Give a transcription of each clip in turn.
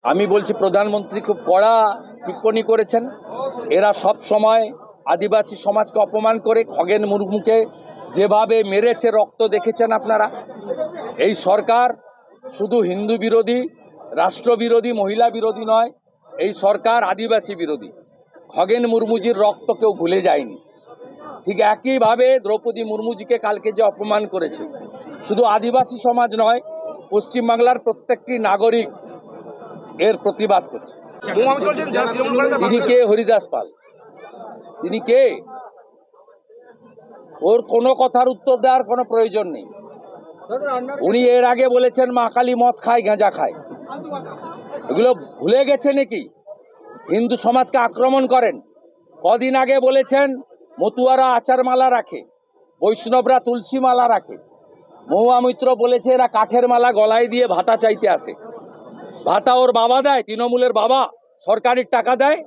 আমি বলছি প্রধানমন্ত্রী খুব কড়া টিপ্পনী করেছেন। এরা সব সময় আদিবাসী সমাজকে অপমান করে খগেন মুর্মুকে যেভাবে মেরেছে রক্ত দেখেছেন আপনারা। এই সরকার শুধু হিন্দু বিরোধী, রাষ্ট্র বিরোধী, মহিলা বিরোধী নয়, এই সরকার আদিবাসী বিরোধী। খগেন মুর্মুজির রক্ত কেউ ভুলে যায়নি। ঠিক একইভাবে দ্রৌপদী মুর্মুজিকে কালকে যে অপমান করেছে, শুধু আদিবাসী সমাজ নয়, পশ্চিমবাংলার প্রত্যেকটি নাগরিক এর প্রতিবাদ করছে। তিনি কে? হরিদাস পাল। তিনি কে? ওর কোনো কথার উত্তর দেওয়ার কোনো প্রয়োজন নেই। উনি এর আগে বলেছেন মা কালী মদ খায়, গাঁজা খায়। এগুলো ভুলে গেছে নাকি? হিন্দু সমাজকে আক্রমণ করেন। কদিন আগে বলেছেন মতুয়ারা আচার মালা রাখে, বৈষ্ণবরা তুলসী মালা রাখে। মহুয়া মৈত্র বলেছে এরা কাঠের মালা গলায় দিয়ে ভাতা চাইতে আসে। ভাতা ওর বাবা দেয়, তৃণমূলের বাবা সরকারি টাকা দেয়।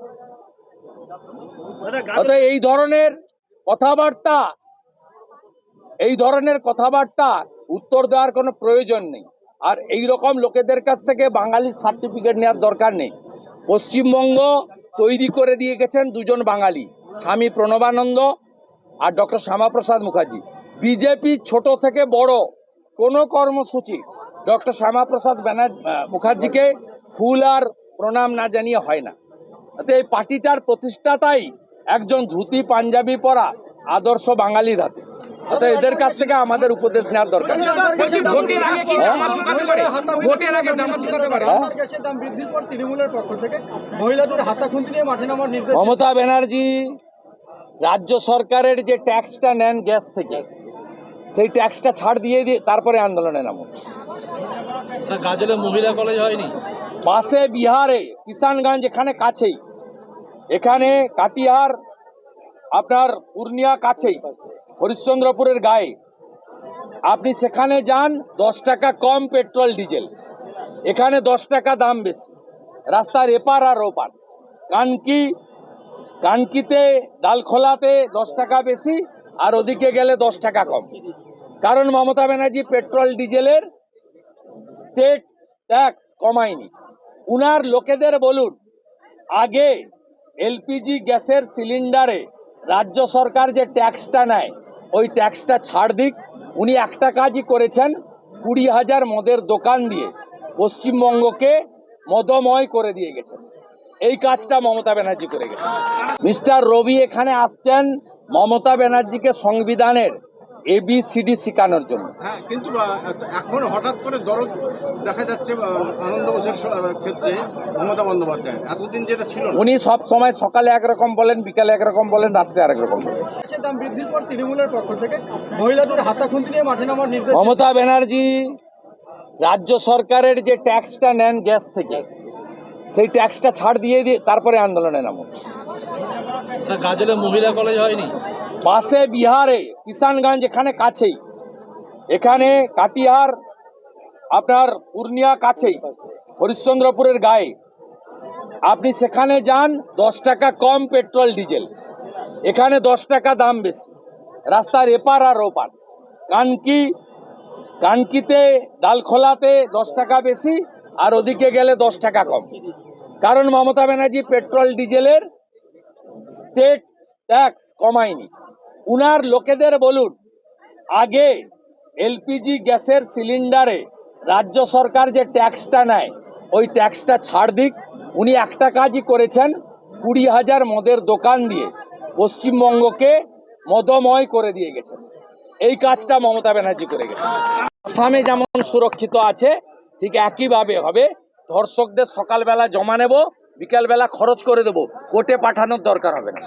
অতএব এই ধরনের কথাবার্তা উত্তর দেওয়ার কোনো প্রয়োজন নেই। আর এই রকম লোকেদের কাছ থেকে বাঙালির সার্টিফিকেট নেওয়ার দরকার নেই। পশ্চিমবঙ্গ তৈরি করে দিয়ে গেছেন দুজন বাঙালি, স্বামী প্রণবানন্দ আর ডক্টর শ্যামাপ্রসাদ মুখার্জি। বিজেপি ছোট থেকে বড় কোনো কর্মসূচি ডক্টর শ্যামাপ্রসাদ মুখার্জিকে ফুল আর প্রণাম না জানিয়ে হয় না। এই পার্টিটার প্রতিষ্ঠাতাই একজন ধুতি পাঞ্জাবি পরা আদর্শ বাঙালির হাতে। অতএব এদের কাছ থেকে আমাদের উপদেশ নেওয়ার দরকার। মমতা ব্যানার্জি রাজ্য সরকারের যে ট্যাক্সটা নেন গ্যাস থেকে, সেই ট্যাক্সটা ছাড় দিয়ে তারপরে আন্দোলনে নামুন। গাজলে মহিলা কলেজ হয়নি, পাশে বিহারে কিষানগঞ্জ, এখানে কাছেই, এখানে কাটিহার আপনার পূর্ণিয়া কাছেই, হরিশ্চন্দ্রপুরের গায়ে। আপনি সেখানে যান, 10 টাকা কম পেট্রোল ডিজেল, এখানে 10 টাকা দাম বেশি। রাস্তার এপার আর ওপার। কানকিতে ডালখোলাতে 10 টাকা বেশি, আর ওদিকে গেলে 10 টাকা কম। কারণ মমতা ব্যানার্জি পেট্রোল ডিজেলের স্টেট ট্যাক্স কমায়নি। উনার লোকেদের বলুন, আগে এলপিজি গ্যাসের সিলিন্ডারে রাজ্য সরকার যে ট্যাক্সটা নেয়, ওই ট্যাক্সটা ছাড় দিক। উনি একটা কাজই করেছেন, 20,000 মদের দোকান দিয়ে পশ্চিমবঙ্গকে মদময় করে দিয়ে গেছেন। এই কাজটা মমতা ব্যানার্জি করে গেছেন। মিস্টার রবি এখানে আসছেন মমতা ব্যানার্জিকে সংবিধানের ABCD শেখানোর জন্য। কিন্তু এখন হঠাৎ করে দরদ দেখা যাচ্ছে আনন্দ বোসের ক্ষেত্রে মমতা বন্দ্যোপাধ্যায়, এতদিন যেটা ছিল। উনি সব সময় সকালে একরকম বলেন, বিকালে একরকম বলেন, রাত্রে আরেক রকম বলেন। দাম বৃদ্ধির পর তৃণমূলের পক্ষ থেকে মহিলাদের হাতা খুন্তি নিয়ে মাঠে নামার নির্দেশ। মমতা ব্যানার্জি রাজ্য সরকারের যে ট্যাক্সটা নেন গ্যাস থেকে, সেই ট্যাক্সটা ছাড় দিয়ে তারপরে আন্দোলনে নামুন। গাজলে মহিলা কলেজ হয়নি, পাশে বিহারে কিষানগঞ্জ, এখানে কাছেই, এখানে কাটিহার আপনার পূর্ণিয়া কাছেই, হরিশ্চন্দ্রপুরের গায়ে। আপনি সেখানে যান, 10 টাকা কম পেট্রোল ডিজেল, এখানে 10 টাকা দাম বেশি। রাস্তার এপার আর ওপার। কানকিতে ডালখোলাতে 10 টাকা বেশি, আর ওদিকে গেলে 10 টাকা কম। কারণ মমতা ব্যানার্জি পেট্রোল ডিজেলের স্টেট ট্যাক্স কমায়নি। উনার লোকেদের বলুন, আগে এলপিজি গ্যাসের সিলিন্ডারে রাজ্য সরকার যে ট্যাক্সটা নেয়, ওই ট্যাক্সটা ছাড় দিক। উনি একটা কাজই করেছেন, 20,000 মদের দোকান দিয়ে পশ্চিমবঙ্গকে মদময় করে দিয়ে গেছেন। এই কাজটা মমতা ব্যানার্জি করে গেছেন। আসামে যেমন সুরক্ষিত আছে, ঠিক একইভাবে হবে। ধর্ষকদের সকালবেলা জমা নেব, বিকালবেলা খরচ করে দেবো, কোর্টে পাঠানোর দরকার হবে না।